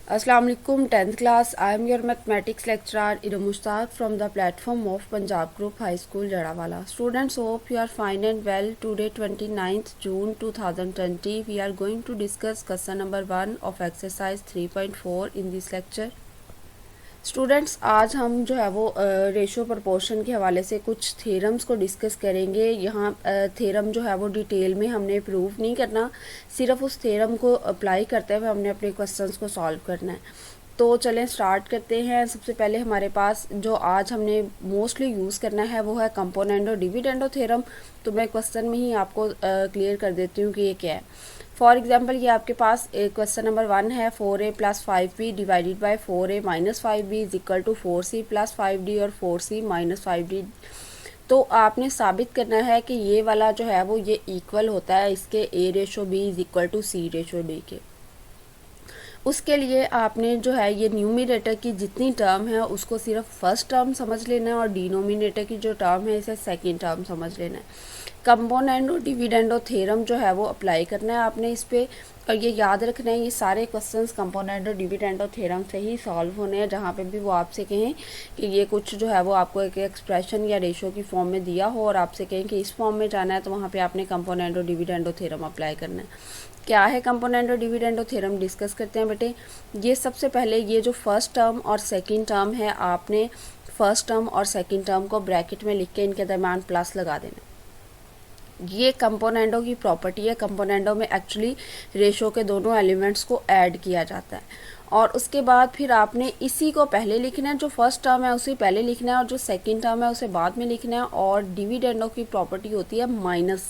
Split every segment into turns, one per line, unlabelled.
अस्सलाम वालेकुम 10th class. I am your mathematics lecturer Ida Mushtaq from the platform of Punjab Group High School Jadawala. Students, hope you are fine and well. Today 29th June 2020 we are going to discuss question number 1 of exercise 3.4 in this lecture. Students, आज हम जो है वो ratio proportion के हवाले से कुछ theorems को डिस्कस करेंगे। यहाँ थ्योरम जो है वो डिटेल में हमने प्रूव नहीं करना, सिर्फ उस थ्योरम को अप्लाई करते हुए हमने अपने क्वेश्चंस को सॉल्व करना है। तो चलें स्टार्ट करते हैं। सबसे पहले हमारे पास जो आज हमने मोस्टली यूज़ करना है वो है कंपोनेंडो डिविडेंडो थ्योरम। तो मैं क्वेश्चन में ही आपको क्लियर कर देती हूँ कि ये क्या है। फॉर एग्जाम्पल ये आपके पास क्वेश्चन नंबर 1 है 4a + 5b divided by 4a - 5b is equal to 4c + 5d और 4c - 5d। तो आपने साबित करना है कि ये वाला जो है वो ये इक्वल होता है इसके a/b is equal to c/d के। उसके लिए आपने जो है ये न्यूमरेटर की जितनी टर्म है उसको सिर्फ फर्स्ट टर्म समझ लेना है और डिनोमिनेटर की जो टर्म है इसे सेकंड टर्म समझ लेना है। कंपोनेंडो डिविडेंडो थ्योरम जो है वो अप्लाई करना है आपने इस पर, और ये याद रखना है ये सारे क्वेश्चंस कंपोनेंडो डिविडेंडो थ्योरम से ही सॉल्व होने हैं। जहाँ पे भी वो आपसे कहें कि ये कुछ जो है वो आपको एक एक्सप्रेशन या रेशो की फॉर्म में दिया हो और आपसे कहें कि इस फॉर्म में जाना है, तो वहाँ पे आपने कंपोनेंडो डिविडेंडो थ्योरम अप्लाई करना है। क्या है कंपोनेंडो डिविडेंडो थ्योरम, डिस्कस करते हैं बेटे। ये सबसे पहले ये जो फर्स्ट टर्म और सेकंड टर्म है, आपने फर्स्ट टर्म और सेकंड टर्म को ब्रैकेट में लिख के इनके दरम्यान प्लस लगा देना। ये कंपोनेंडो की प्रॉपर्टी है। कंपोनेंडो में एक्चुअली रेशो के दोनों एलिमेंट्स को ऐड किया जाता है और उसके बाद फिर आपने इसी को पहले लिखना है, जो फर्स्ट टर्म है उसे पहले लिखना है और जो सेकंड टर्म है उसे बाद में लिखना है। और डिविडेंडो की प्रॉपर्टी होती है माइनस,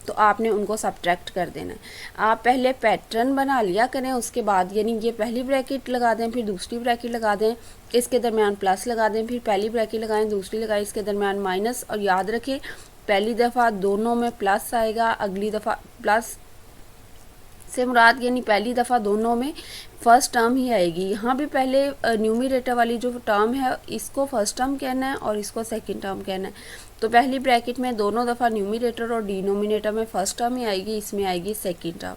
तो आपने उनको सब्ट्रैक्ट कर देना है। आप पहले पैटर्न बना लिया करें, उसके बाद यानी ये पहली ब्रैकेट लगा दें, फिर दूसरी ब्रैकेट लगा दें, इसके दरमियान प्लस लगा दें, फिर पहली ब्रैकेट लगाएं, दूसरी लगाएं, इसके दरमियान माइनस। और याद रखें पहली दफ़ा दोनों में प्लस आएगा, अगली दफ़ा प्लस से मुराद यानी पहली दफ़ा दोनों में फर्स्ट टर्म ही आएगी। यहाँ भी पहले न्यूमरेटर वाली जो टर्म है इसको फर्स्ट टर्म कहना है और इसको सेकंड टर्म कहना है। तो पहली ब्रैकेट में दोनों दफ़ा न्यूमरेटर और डिनोमिनेटर में फर्स्ट टर्म ही आएगी, इसमें आएगी सेकंड टर्म।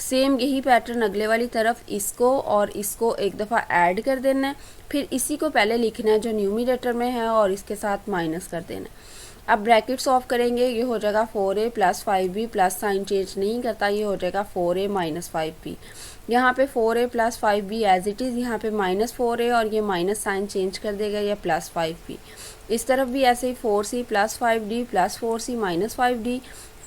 सेम यही पैटर्न अगले वाली तरफ, इसको और इसको एक दफ़ा ऐड कर देना है, फिर इसी को पहले लिखना है जो न्यूमरेटर में है और इसके साथ माइनस कर देना है। अब ब्रैकेट ऑफ करेंगे, ये हो जाएगा 4a + 5b, plus sign change नहीं करता, ये हो जाएगा 4a - 5b। यहाँ पे 4a + 5b as it is, यहाँ पे -4a और ये माइनस साइन चेंज कर देगा, ये +5b। इस तरफ भी ऐसे ही 4c + 5d + 4c - 5d,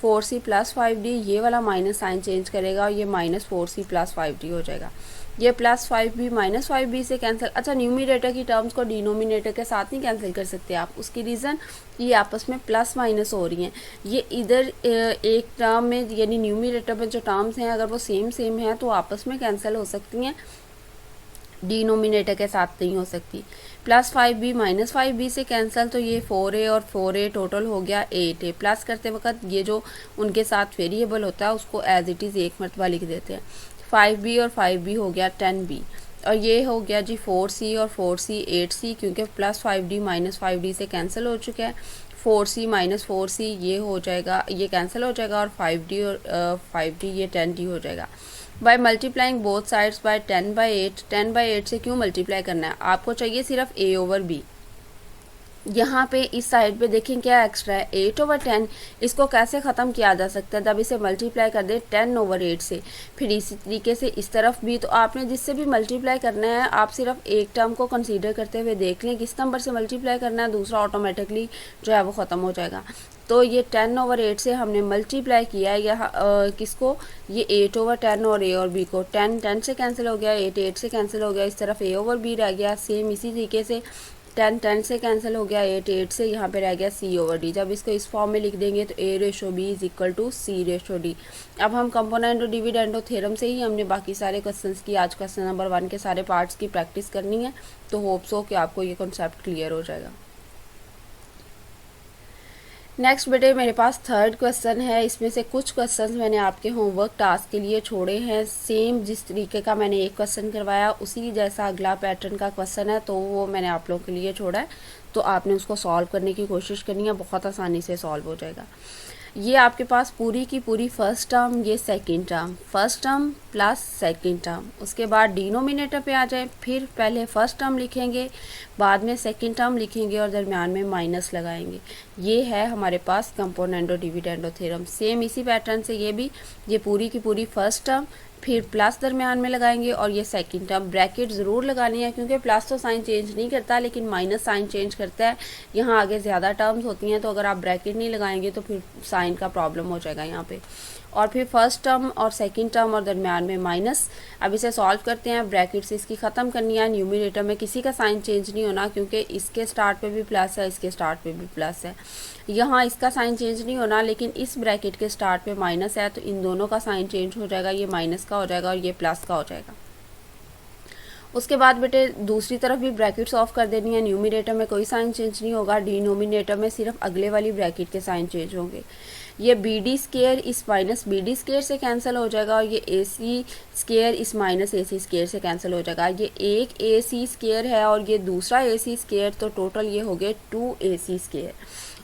4c + 5d, ये वाला माइनस साइन चेंज करेगा और ये -4c + 5d हो जाएगा। ये +5b - 5b से कैंसिल। अच्छा, न्यूमरेटर की टर्म्स को डिनोमिनेटर के साथ नहीं कैंसिल कर सकते आप, उसकी रीज़न ये आपस में प्लस माइनस हो रही हैं। ये इधर एक टर्म में यानी न्यूमरेटर में जो टर्म्स हैं अगर वो सेम हैं तो आपस में कैंसिल हो सकती हैं, डिनोमिनेटर के साथ नहीं हो सकती। +5b - 5b से कैंसिल, तो ये 4a और 4a टोटल हो गया 8a। प्लस करते वक्त ये जो उनके साथ वेरिएबल होता है उसको एज इट इज़ एक मरतबा लिख देते हैं। 5b और 5b हो गया 10b और ये हो गया जी 4c और 4c 8c, क्योंकि +5d - 5d से कैंसिल हो चुका है। 4c - 4c ये हो जाएगा, ये कैंसिल हो जाएगा और 5d और 5d ये 10d हो जाएगा। By multiplying both sides by 10/8। 10/8 से क्यों मल्टीप्लाई करना है, आपको चाहिए सिर्फ a/b। यहाँ पे इस साइड पे देखें क्या एक्स्ट्रा है, 8/10। इसको कैसे ख़त्म किया जा सकता है, जब इसे मल्टीप्लाई कर दे 10/8 से। फिर इसी तरीके से इस तरफ भी, तो आपने जिससे भी मल्टीप्लाई करना है आप सिर्फ एक टर्म को कंसीडर करते हुए देख लें किस नंबर से मल्टीप्लाई करना है, दूसरा ऑटोमेटिकली जो है वो ख़त्म हो जाएगा। तो ये 10/8 से हमने मल्टीप्लाई किया है यहाँ किसको, ये 8/10 और a और b को। 10 से कैंसिल हो गया, 8 से कैंसिल हो गया, इस तरफ a/b रह गया। सेम इसी तरीके से 10 से कैंसिल हो गया, 8 से यहाँ पे रह गया c/d। जब इसको इस फॉर्म में लिख देंगे तो a/b is equal to c/d। अब हम कंपोनेंडो डिविडेंडो थ्योरम से ही हमने बाकी सारे क्वेश्चंस की, आज क्वेश्चन नंबर 1 के सारे पार्ट्स की प्रैक्टिस करनी है। तो होप सो कि आपको ये कॉन्सेप्ट क्लियर हो जाएगा। नेक्स्ट बेटे मेरे पास थर्ड क्वेश्चन है। इसमें से कुछ क्वेश्चंस मैंने आपके होमवर्क टास्क के लिए छोड़े हैं। सेम जिस तरीके का मैंने एक क्वेश्चन करवाया उसी जैसा अगला पैटर्न का क्वेश्चन है, तो वो मैंने आप लोगों के लिए छोड़ा है। तो आपने उसको सॉल्व करने की कोशिश करनी है, बहुत आसानी से सॉल्व हो जाएगा। ये आपके पास पूरी की पूरी फर्स्ट टर्म, ये second term, first term plus second term. उसके बाद डिनोमिनेटर पे आ जाए, फिर पहले फर्स्ट टर्म लिखेंगे, बाद में सेकंड टर्म लिखेंगे और दरमियान में माइनस लगाएंगे। ये है हमारे पास कंपोनेंडो डिविडेंडो थ्योरम। सेम इसी पैटर्न से ये भी, ये पूरी की पूरी फर्स्ट टर्म, फिर प्लस दरमियान में लगाएंगे और ये सेकंड टर्म। ब्रैकेट ज़रूर लगानी है क्योंकि प्लस तो साइन चेंज नहीं करता लेकिन माइनस साइन चेंज करता है। यहाँ आगे ज़्यादा टर्म्स होती हैं तो अगर आप ब्रैकेट नहीं लगाएंगे तो फिर साइन का प्रॉब्लम हो जाएगा यहाँ पे। और फिर फर्स्ट टर्म और सेकंड टर्म और दरमियान में माइनस। अब इसे सॉल्व करते हैं, ब्रैकेट से इसकी ख़त्म करनी है। न्यूमरेटर में किसी का साइन चेंज नहीं होना क्योंकि इसके स्टार्ट पे भी प्लस है, इसके स्टार्ट पे भी प्लस है। यहाँ इसका साइन चेंज नहीं होना लेकिन इस ब्रैकेट के स्टार्ट पे माइनस है तो इन दोनों का साइन चेंज हो जाएगा, ये माइनस का हो जाएगा और ये प्लस का हो जाएगा। उसके बाद बेटे दूसरी तरफ भी ब्रैकेट्स ऑफ कर देनी है। न्यूमरेटर में कोई साइन चेंज नहीं होगा, डिनोमिनेटर में सिर्फ अगले वाली ब्रैकेट के साइन चेंज होंगे। ये बी डी स्केयर इस माइनस बी डी स्केयर से कैंसिल हो जाएगा और ये ए सी स्केयर इस माइनस ए सी स्केयर से कैंसिल हो जाएगा। ये एक ए सी स्केयर है और ये दूसरा ए सी स्केयर, तो टोटल ये हो गए 2 ए सी स्केयर।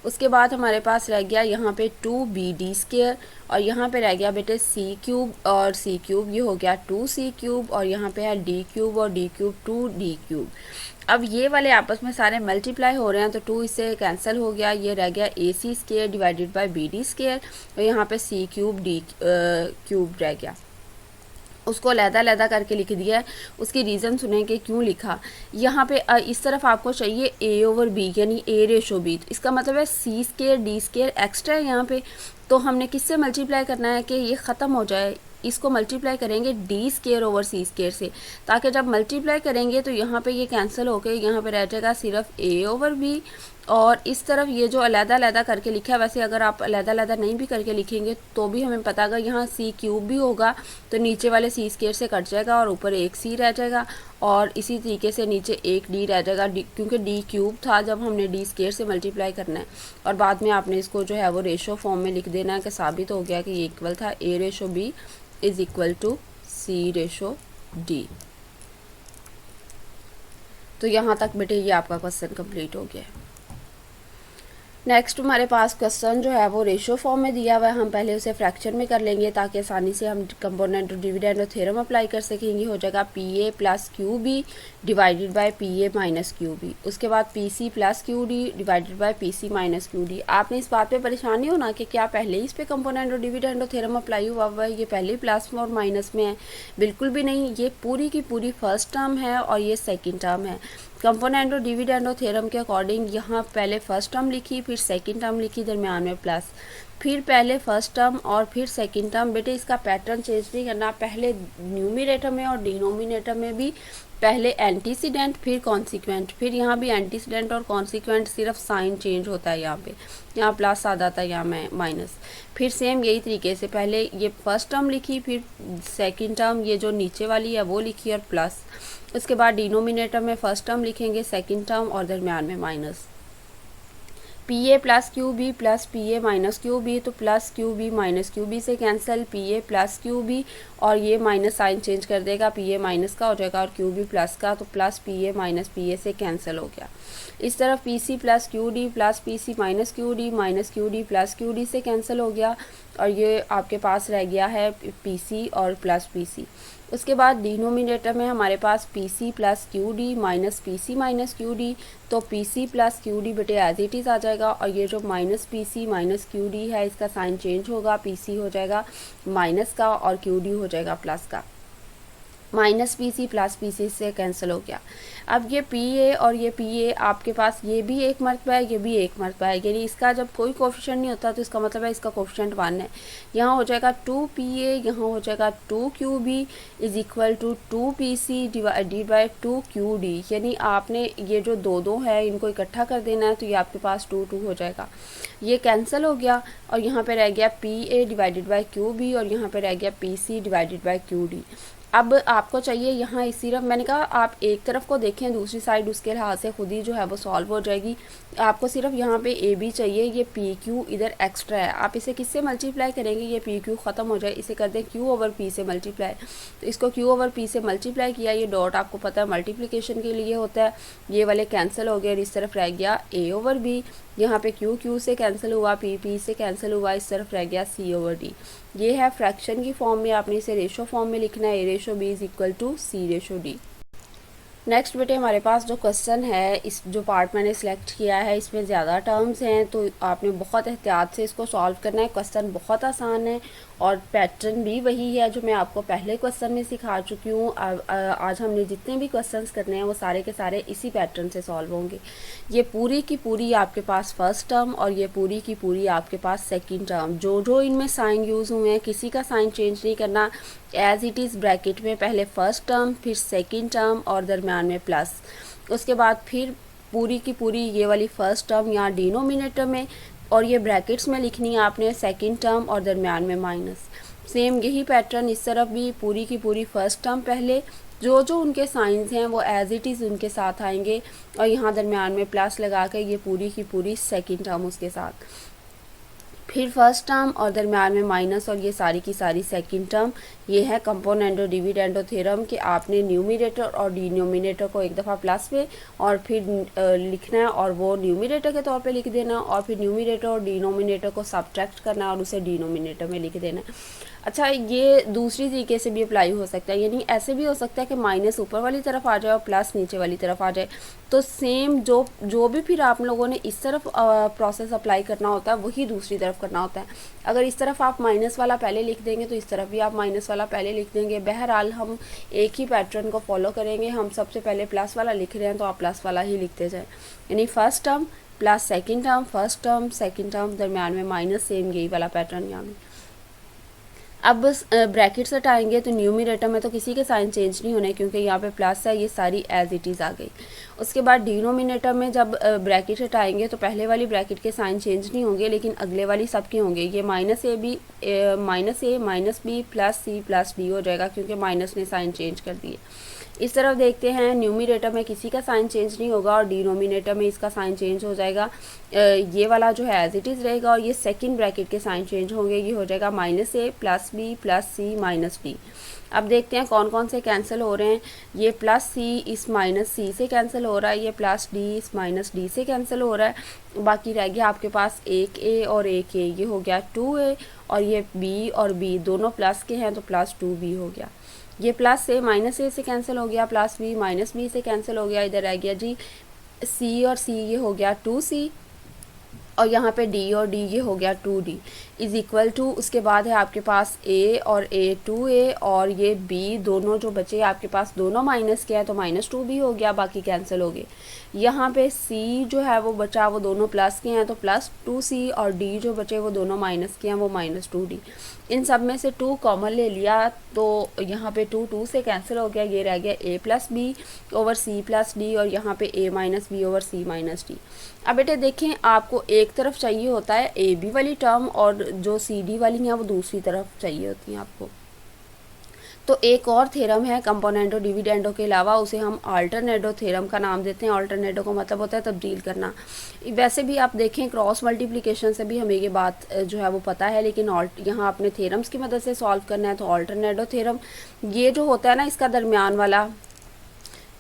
उसके बाद हमारे पास रह गया यहाँ पे 2 बी डी स्केयर और यहाँ पे रह गया बेटे सी क्यूब और सी क्यूब, ये हो गया 2 सी क्यूब और यहाँ पे है डी क्यूब और डी क्यूब 2 डी क्यूब। अब ये वाले आपस में सारे मल्टीप्लाई हो रहे हैं तो 2 इससे कैंसिल हो गया, ये रह गया A C square divided by B D square और यहाँ पे सी क्यूब डी क्यूब रह गया। उसको अलहदा करके लिख दिया है। उसकी रीज़न सुने कि क्यों लिखा। यहाँ पे इस तरफ आपको चाहिए ए ओवर बी यानी ए रेशो बी, तो इसका मतलब है सी स्केयर डी स्केयर एक्स्ट्रा है यहाँ पे, तो हमने किससे मल्टीप्लाई करना है कि ये ख़त्म हो जाए। इसको मल्टीप्लाई करेंगे डी स्केयर ओवर सी स्केयर से, ताकि जब मल्टीप्लाई करेंगे तो यहाँ पे ये कैंसिल होकर यहाँ पे रह जाएगा सिर्फ ए ओवर बी। और इस तरफ ये जो अलहदा करके लिखा है, वैसे अगर आप अलहदा नहीं भी करके लिखेंगे तो भी हमें पता होगा यहाँ सी क्यूब भी होगा तो नीचे वाले सी स्केयर से कट जाएगा और ऊपर एक सी रह जाएगा और इसी तरीके से नीचे एक डी रह जाएगा, क्योंकि डी क्यूब था जब हमने डी स्केयर से मल्टीप्लाई करना है। और बाद में आपने इसको जो है वो रेशो फॉर्म में लिख देना है कि साबित हो गया कि ये इक्वल था A ratio B is equal to C ratio D. तो यहाँ तक बेटे ये आपका क्वेश्चन कंप्लीट हो गया है। नेक्स्ट हमारे पास क्वेश्चन जो है वो रेशो फॉर्म में दिया हुआ है, हम पहले उसे फ्रैक्शन में कर लेंगे ताकि आसानी से हम कंपोनेंट डिविडेंड और थ्योरम अप्लाई कर सकेंगे। हो जाएगा P A plus Q B divided by P A minus Q B. उसके बाद P C plus Q D divided by P C minus Q D. आपने इस बात पे परेशान नहीं होना कि क्या पहले ही इस पे कंपोनेंट और डिविडेंड और थ्योरम अप्लाई हुआ है, ये पहले ही प्लस में और माइनस में है। बिल्कुल भी नहीं, ये पूरी की पूरी फर्स्ट टर्म है और ये सेकेंड टर्म है। कंपोनेंट और डिविडेंड और थ्योरम के अकॉर्डिंग यहाँ पहले फर्स्ट टर्म लिखी, फिर सेकंड टर्म लिखी, दरमियान में प्लस, फिर पहले फर्स्ट टर्म और फिर सेकंड टर्म। बेटे इसका पैटर्न चेंज नहीं करना, पहले न्यूमरेटर में और डिनोमिनेटर में भी पहले एंटीसीडेंट फिर कॉन्सिक्वेंट, फिर यहाँ भी एंटीसीडेंट और कॉन्सिक्वेंट, सिर्फ साइन चेंज होता है। यहाँ पे यहाँ प्लस आ जाता है, यहाँ माइनस। फिर सेम यही तरीके से पहले ये फर्स्ट टर्म लिखी, फिर सेकंड टर्म ये जो नीचे वाली है वो लिखी और प्लस। उसके बाद डिनोमिनेटर में फर्स्ट टर्म लिखेंगे, सेकंड टर्म और दरमियान में minus. P A plus Q B plus P A minus Q B, तो plus Q B minus Q B से cancel, P A plus Q B और ये माइनस साइन चेंज कर देगा, पी ए माइनस का हो जाएगा और क्यू बी प्लस का, तो plus P A minus P A से कैंसिल हो गया। इस तरफ P C plus Q D plus P C minus Q D plus Q D से कैंसिल हो गया और ये आपके पास रह गया है पी सी और प्लस पी सी। उसके बाद डिनोमिनेटर में हमारे पास P C plus Q D minus P C minus Q D, तो P C plus Q D बेटे एज इट इज़ आ जाएगा और ये जो minus P C minus Q D है इसका साइन चेंज होगा, पी सी हो जाएगा माइनस का और क्यू डी हो जाएगा प्लस का। Minus P C plus P C से कैंसिल हो गया। अब ये पी ए और ये पी ए आपके पास ये भी एक मरतबा है, ये भी एक मरतबा है, यानी इसका जब कोई कोफिशिएंट नहीं होता तो इसका मतलब है इसका कोफिशिएंट 1 है। यहाँ हो जाएगा 2 पी ए, यहाँ हो जाएगा 2 Q B is equal to 2 P C divided by 2 Q D, यानी आपने ये जो दो है इनको इकट्ठा कर देना है तो ये आपके पास 2 हो जाएगा। ये कैंसिल हो गया और यहाँ पे रह गया P A divided by Q B और यहाँ पे रह गया P C divided by Q D. अब आपको चाहिए यहाँ इस सिर्फ मैंने कहा आप एक तरफ को देखें, दूसरी साइड उसके लिहाज से खुद ही जो है वो सॉल्व हो जाएगी। आपको सिर्फ यहाँ पे ए बी चाहिए, ये पी क्यू इधर एक्स्ट्रा है, आप इसे किससे मल्टीप्लाई करेंगे, ये पी क्यू ख़त्म हो जाए, इसे कर दें क्यू ओवर पी से मल्टीप्लाई। तो इसको क्यू ओवर पी से मल्टीप्लाई किया, ये डॉट आपको पता है मल्टीप्लिकेशन के लिए होता है, ये वाले कैंसिल हो गए और इस तरफ रह गया ए ओवर बी। यहाँ पे क्यू क्यू से कैंसिल हुआ, पी पी से कैंसिल हुआ, इस तरफ रह गया सी ओवर डी। ये है फ्रैक्शन की फॉर्म में, आपने इसे रेशो फॉर्म में लिखना है, A ratio B is equal to C ratio D. Next बेटे हमारे पास जो क्वेश्चन है, इस जो पार्ट मैंने सिलेक्ट किया है इसमें ज़्यादा टर्म्स हैं, तो आपने बहुत एहतियात से इसको सॉल्व करना है। क्वेश्चन बहुत आसान है और पैटर्न भी वही है जो मैं आपको पहले क्वेश्चन में सिखा चुकी हूँ। आज हमने जितने भी क्वेश्चंस करने हैं वो सारे के सारे इसी पैटर्न से सॉल्व होंगे। ये पूरी की पूरी आपके पास फर्स्ट टर्म और ये पूरी की पूरी आपके पास सेकंड टर्म, जो जो इनमें साइन यूज़ हुए हैं किसी का साइन चेंज नहीं करना, एज इट इज़ ब्रैकेट में पहले फर्स्ट टर्म फिर सेकंड टर्म और दरम्यान में प्लस, उसके बाद फिर पूरी की पूरी ये वाली फर्स्ट टर्म यहाँ डिनोमिनेटर में और ये ब्रैकेट्स में लिखनी है आपने सेकंड टर्म और दरम्यान में माइनस। सेम यही पैटर्न इस तरफ भी, पूरी की पूरी फर्स्ट टर्म पहले, जो जो उनके साइंस हैं वो एज इट इज़ उनके साथ आएंगे और यहाँ दरम्यान में प्लस लगा कर ये पूरी की पूरी सेकंड टर्म उसके साथ, फिर फर्स्ट टर्म और दरम्यान में माइनस और ये सारी की सारी सेकंड टर्म। ये है कंपोनेंडो डिविडेंडो थ्योरम कि आपने न्यूमरेटर और डिनोमिनेटर को एक दफ़ा प्लस पे और फिर लिखना है और वो न्यूमरेटर के तौर पे लिख देना और फिर न्यूमरेटर और डिनोमिनेटर को सब्ट्रैक्ट करना है और उसे डिनोमिनेटर में लिख देना है। अच्छा, ये दूसरी तरीके से भी अप्लाई हो सकता है, यानी ऐसे भी हो सकता है कि माइनस ऊपर वाली तरफ आ जाए और प्लस नीचे वाली तरफ आ जाए। तो सेम जो भी फिर आप लोगों ने इस तरफ प्रोसेस अप्लाई करना होता है वही दूसरी तरफ करना होता है। अगर इस तरफ आप माइनस वाला पहले लिख देंगे तो इस तरफ भी आप माइनस वाला पहले लिख देंगे। बहरहाल हम एक ही पैटर्न को फॉलो करेंगे। हम सबसे पहले प्लस वाला लिख रहे हैं तो आप प्लस वाला ही लिखते जाए, यानी first term plus second term, first term second term, दरम्यान में माइनस, सेम यही वाला पैटर्न यहाँ में। अब ब्रैकेट्स हटाएंगे तो न्यूमरेटर में तो किसी के साइन चेंज नहीं होने क्योंकि यहाँ पे प्लस है, ये सारी एज इट इज़ आ गई। उसके बाद डिनोमिनेटर में जब ब्रैकेट हटाएंगे तो पहले वाली ब्रैकेट के साइन चेंज नहीं होंगे लेकिन अगले वाली सबके होंगे। ये minus A minus B plus C plus D हो जाएगा क्योंकि माइनस ने साइन चेंज कर दिए। इस तरफ देखते हैं, न्यूमरेटर में किसी का साइन चेंज नहीं होगा और डिनोमिनेटर में इसका साइन चेंज हो जाएगा। ये वाला जो है एज इट इज़ रहेगा और ये सेकंड ब्रैकेट के साइन चेंज होंगे। ये हो जाएगा माइनस ए प्लस बी प्लस सी माइनस डी। अब देखते हैं कौन कौन से कैंसिल हो रहे हैं। ये प्लस सी इस माइनस सी से कैंसिल हो रहा है, ये प्लस डी इस माइनस डी से कैंसिल हो रहा है। बाकी रह गया आपके पास एक ए और एक ए, ये हो गया 2a और ये बी और बी दोनों प्लस के हैं तो प्लस 2b हो गया। ये प्लस ए माइनस ए से कैंसिल हो गया, प्लस बी माइनस बी से कैंसिल हो गया। इधर रह गया जी सी और सी, ये हो गया 2c और यहाँ पे डी और डी ये हो गया 2d इज़ इक्वल टू, उसके बाद है आपके पास a और a 2a और ये b दोनों जो बचे आपके पास दोनों माइनस के हैं तो माइनस 2b हो गया, बाकी कैंसिल हो गए। यहाँ पे c जो है वो बचा वो दोनों प्लस के हैं तो प्लस 2c और d जो बचे वो दोनों माइनस के हैं वो माइनस 2d। इन सब में से 2 कॉमन ले लिया तो यहाँ पे 2 से कैंसिल हो गया, ये रह गया a plus B over c plus D और यहाँ पे a minus B over c minus D. अब बेटे देखें, आपको एक तरफ चाहिए होता है ए बी वाली टर्म और जो सी डी वाली हैं वो दूसरी तरफ चाहिए होती हैं आपको। तो एक और थ्योरम है कंपोनेंटो डिविडेंडो के अलावा, उसे हम अल्टरनेटो थ्योरम का नाम देते हैं। अल्टरनेटो का मतलब होता है तब्दील करना। वैसे भी आप देखें क्रॉस मल्टीप्लिकेशन से भी हमें ये बात जो है वो पता है, लेकिन यहाँ अपने थ्योरम्स की मदद से सॉल्व करना है। तो अल्टरनेटो थ्योरम ये जो होता है ना, इसका दरमियान वाला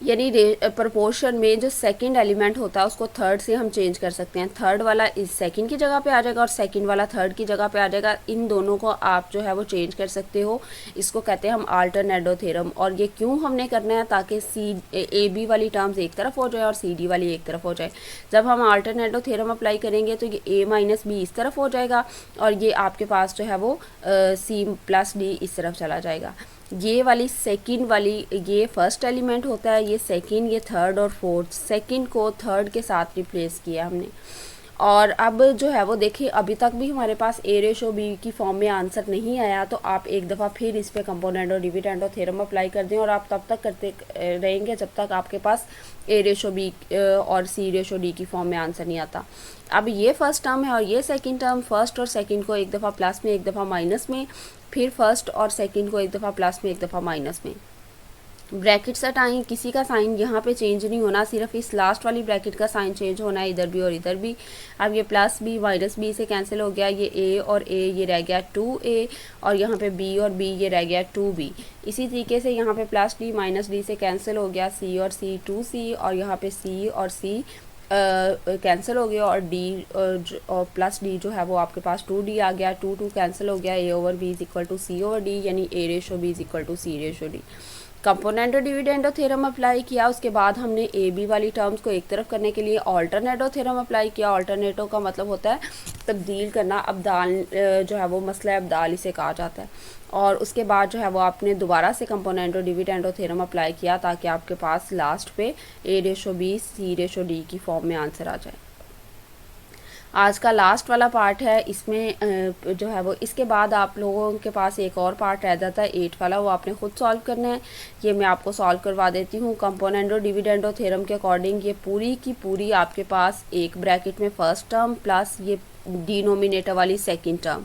यानी प्रपोर्शन में जो सेकंड एलिमेंट होता है उसको थर्ड से हम चेंज कर सकते हैं। थर्ड वाला इस सेकंड की जगह पे आ जाएगा और सेकंड वाला थर्ड की जगह पे आ जाएगा। इन दोनों को आप जो है वो चेंज कर सकते हो। इसको कहते हैं हम अल्टरनेटो थ्योरम। और ये क्यों हमने करना है, ताकि ए बी वाली टर्म्स एक तरफ हो जाए और सी डी वाली एक तरफ हो जाए। जब हम अल्टरनेटो थ्योरम अप्लाई करेंगे तो ये ए माइनस बी इस तरफ हो जाएगा और ये आपके पास जो है वो सी प्लस डी इस तरफ चला जाएगा। ये वाली सेकंड वाली ये फर्स्ट एलिमेंट होता है, ये सेकंड, ये थर्ड और फोर्थ। सेकंड को थर्ड के साथ रिप्लेस किया हमने। और अब जो है वो देखिए, अभी तक भी हमारे पास ए रेशो बी की फॉर्म में आंसर नहीं आया, तो आप एक दफ़ा फिर इस पे कंपोनेंटो डिविडेंडो थ्योरम अप्लाई कर दें और आप तब तक करते रहेंगे जब तक आपके पास ए रेशो बी और सी रेशो डी की फॉर्म में आंसर नहीं आता। अब ये फर्स्ट टर्म है और ये सेकंड टर्म, फर्स्ट और सेकंड को एक दफ़ा प्लस में एक दफ़ा माइनस में फिर फर्स्ट और सेकंड को एक दफ़ा प्लस में एक दफ़ा माइनस में। ब्रैकेट्स हटाएं, किसी का साइन यहाँ पे चेंज नहीं होना, सिर्फ इस लास्ट वाली ब्रैकेट का साइन चेंज होना है, इधर भी और इधर भी। अब ये प्लस बी माइनस बी से कैंसिल हो गया, ये ए और ए ये रह गया 2a, और यहाँ पे बी और बी ये रह गया 2b। इसी तरीके से यहाँ पे प्लस डी माइनस डी से कैंसिल हो गया, सी और सी 2c, और यहाँ पे सी और सी कैंसिल हो गया, और डी और प्लस डी जो है वो आपके पास 2d आ गया, 2 कैंसिल हो गया, A over B is equal to C over D, यानी A ratio B is equal to C ratio D. Componendo dividendo theorem apply किया, उसके बाद हमने ए बी वाली टर्म्स को एक तरफ करने के लिए ऑल्टरनेटो थ्योरम अप्लाई किया। ऑल्टरनेटो का मतलब होता है तब्दील करना, अब्दाल जो है वो मसला अब्दाल इसे कहा जाता है। और उसके बाद जो है वो आपने दोबारा से कंपोनेंटो डिविडेंडो थ्योरम अप्लाई किया ताकि आपके पास लास्ट पे A ratio B C ratio D की फॉर्म में आंसर आ जाए। आज का लास्ट वाला पार्ट है, इसमें जो है वो इसके बाद आप लोगों के पास एक और पार्ट रह जाता है 8 वाला, वो आपने खुद सॉल्व करना है। ये मैं आपको सॉल्व करवा देती हूँ। कंपोनेंटो डिविडेंडो थ्योरम के अकॉर्डिंग ये पूरी की पूरी आपके पास एक ब्रैकेट में फर्स्ट टर्म प्लस ये डिनोमिनेटर वाली सेकंड टर्म,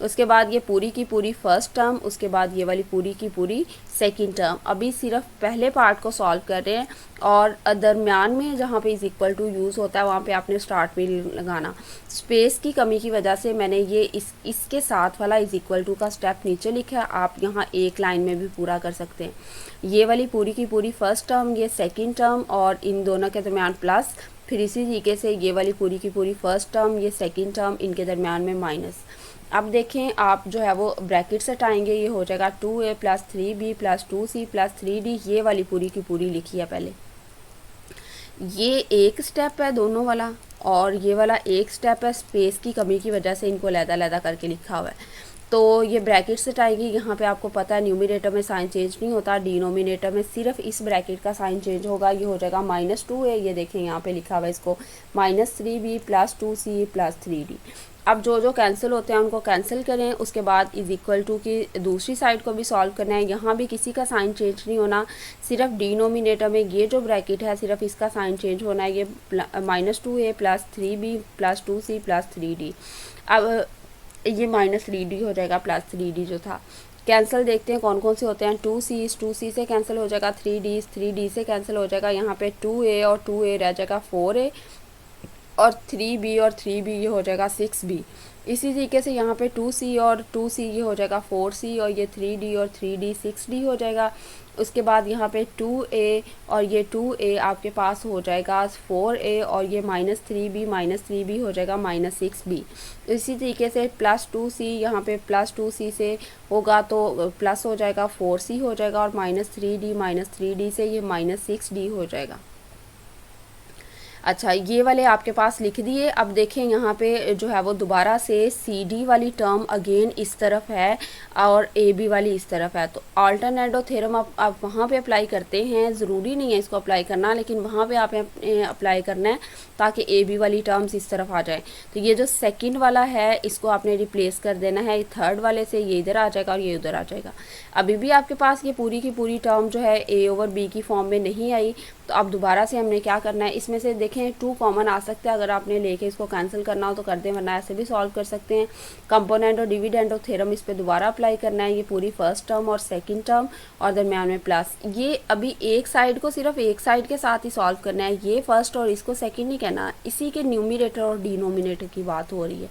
उसके बाद ये पूरी की पूरी फर्स्ट टर्म, उसके बाद ये वाली पूरी की पूरी सेकंड टर्म। अभी सिर्फ पहले पार्ट को सॉल्व कर रहे हैं, और दरमियान में जहाँ पे इज इक्वल टू यूज़ होता है वहाँ पे आपने स्टार्ट भी लगाना। स्पेस की कमी की वजह से मैंने ये इसके साथ वाला इज इक्वल टू का स्टेप नीचे लिखा है, आप यहाँ एक लाइन में भी पूरा कर सकते हैं। ये वाली पूरी की पूरी फर्स्ट टर्म, ये सेकेंड टर्म, और इन दोनों के दरमियान प्लस, फिर इसी तरीके से ये वाली पूरी की पूरी फर्स्ट टर्म, ये सेकंड टर्म, इनके दरमियान में माइनस। अब देखें आप जो है वो ब्रैकेट हटाएंगे, ये हो जाएगा 2a plus 3b plus 2c plus 3d, ये वाली पूरी की पूरी लिखी है पहले। ये एक स्टेप है दोनों वाला, और ये वाला एक स्टेप है, स्पेस की कमी की वजह से इनको अलग-अलग करके लिखा हुआ है। तो ये ब्रैकेट हटाएगी, यहाँ पे आपको पता है न्यूमिनेटर में साइन चेंज नहीं होता, डिनोमिनेटर में सिर्फ इस ब्रैकेट का साइन चेंज होगा। ये हो जाएगा -2a, ये देखें यहाँ पे लिखा हुआ है इसको, -3b plus 2c plus 3d। अब जो जो कैंसिल होते हैं उनको कैंसिल करें, उसके बाद इज इक्वल टू की दूसरी साइड को भी सॉल्व करना है। यहाँ भी किसी का साइन चेंज नहीं होना, सिर्फ डिनोमिनेटर में ये जो ब्रैकेट है सिर्फ इसका साइन चेंज होना है, ये -2a plus 3b plus 2c plus 3d। अब ये -3d हो जाएगा, प्लस 3d जो था। कैंसिल देखते हैं कौन कौन से होते हैं। 2c से कैंसिल हो जाएगा, 3d से कैंसिल हो जाएगा, यहाँ पे 2a और 2a रह जाएगा 4a, और 3b और 3b ये हो जाएगा 6b। इसी तरीके से यहाँ पे 2c और 2c ये हो जाएगा 4c, और ये 3d और 3d 6d हो जाएगा। उसके बाद यहाँ पे 2a और ये 2a आपके पास हो जाएगा 4a, और ये -3b हो जाएगा -6b। इसी तरीके से प्लस 2c, यहाँ पे प्लस 2c से होगा तो प्लस हो जाएगा 4c हो जाएगा, और -3d से ये -6d हो जाएगा। अच्छा, ये वाले आपके पास लिख दिए। अब देखें यहाँ पे जो है वो दोबारा से सी डी वाली टर्म अगेन इस तरफ है और ए बी वाली इस तरफ है, तो अल्टरनेटो थ्योरम आप वहाँ पे अप्लाई करते हैं। ज़रूरी नहीं है इसको अप्लाई करना, लेकिन वहाँ पे आप अप्लाई करना है ताकि ए बी वाली टर्म्स इस तरफ आ जाए। तो ये जो सेकंड वाला है इसको आपने रिप्लेस कर देना है थर्ड वाले से, ये इधर आ जाएगा और ये उधर आ जाएगा। अभी भी आपके पास ये पूरी की पूरी टर्म जो है ए ओवर बी की फॉर्म में नहीं आई, तो अब दोबारा से हमने क्या करना है, इसमें से देखें 2 कॉमन आ सकते हैं। अगर आपने लेके इसको कैंसिल करना हो तो कर दें, वरना ऐसे भी सॉल्व कर सकते हैं। कंपोनेंट और डिविडेंड ऑफ थ्योरम इस पे दोबारा अप्लाई करना है। ये पूरी फर्स्ट टर्म और सेकंड टर्म और दरमियान में प्लस। ये अभी एक साइड को सिर्फ एक साइड के साथ ही सॉल्व करना है, ये फर्स्ट और इसको सेकंड नहीं कहना। इसी के न्यूमिनेटर और डिनोमिनेटर की बात हो रही है।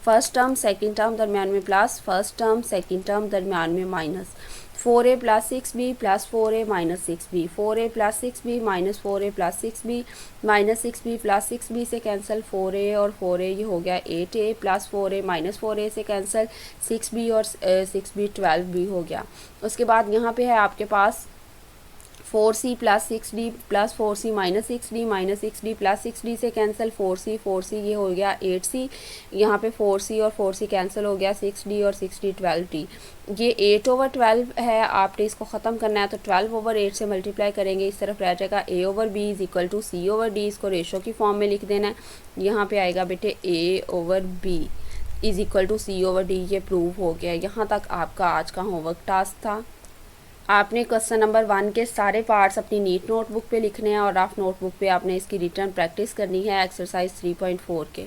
फर्स्ट टर्म सेकंड टर्म दरमियान में plus, first term second term दरमियान में minus. 4a plus 6b plus 4a minus 6b, 4a plus 6b minus 4a plus 6b, minus 6b plus 6b से कैंसिल 4a और 4a ये हो गया 8a plus 4a minus 4a से cancel 6b और 6b 12b हो गया। उसके बाद यहाँ पे है आपके पास 4c plus 6d plus 4c minus 6d plus 6d से कैंसिल 4c ये हो गया 8c, यहाँ पे 4c और 4c कैंसिल हो गया 6d और 6d 12d। ये 8 ओवर 12 है, आपने इसको ख़त्म करना है तो 12 ओवर 8 से मल्टीप्लाई करेंगे, इस तरफ रह जाएगा a over b is equal to c over d। इसको रेशो की फॉर्म में लिख देना है। यहाँ पे आएगा बेटे a over b is equal to c over d। ये प्रूव हो गया। यहाँ तक आपका आज का होमवर्क टास्क था। आपने क्वेश्चन नंबर 1 के सारे पार्ट्स अपनी नीट नोटबुक पे लिखने हैं और रफ नोटबुक पे आपने इसकी रिटर्न प्रैक्टिस करनी है एक्सरसाइज 3.4 के।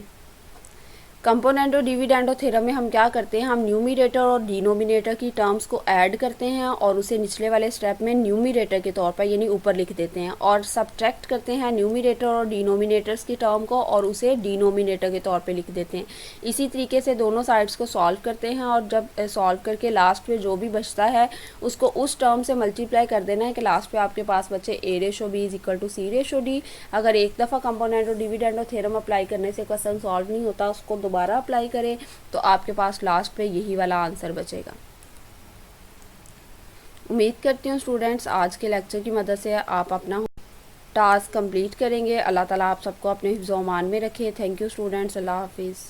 कंपोनेंटो डिविडेंडो थ्योरम में हम क्या करते हैं, हम न्यूमरेटर और डिनोमिनेटर की टर्म्स को ऐड करते हैं और उसे निचले वाले स्टेप में न्यूमरेटर के तौर पर यानी ऊपर लिख देते हैं, और सब्ट्रैक्ट करते हैं न्यूमरेटर और डिनोमिनेटर्स की टर्म को और उसे डिनोमिनेटर के तौर पे लिख देते हैं। इसी तरीके से दोनों साइड्स को सॉल्व करते हैं और जब सॉल्व करके लास्ट में जो भी बचता है उसको उस टर्म से मल्टीप्लाई कर देना है कि लास्ट पे आपके पास बचे a ratio b is equal to c ratio d। अगर एक दफ़ा कंपोनेंटो डिविडेंडो थ्योरम अप्लाई करने से क्वेश्चन सॉल्व नहीं होता, उसको दोबारा अप्लाई करें तो आपके पास लास्ट पे यही वाला आंसर बचेगा। उम्मीद करती हूँ स्टूडेंट्स आज के लेक्चर की मदद से आप अपना टास्क कंप्लीट करेंगे। अल्लाह ताला आप सबको अपने हिफ्ज़-ओ-अमान में रखे। थैंक यू स्टूडेंट्स, अल्लाह हाफिज़।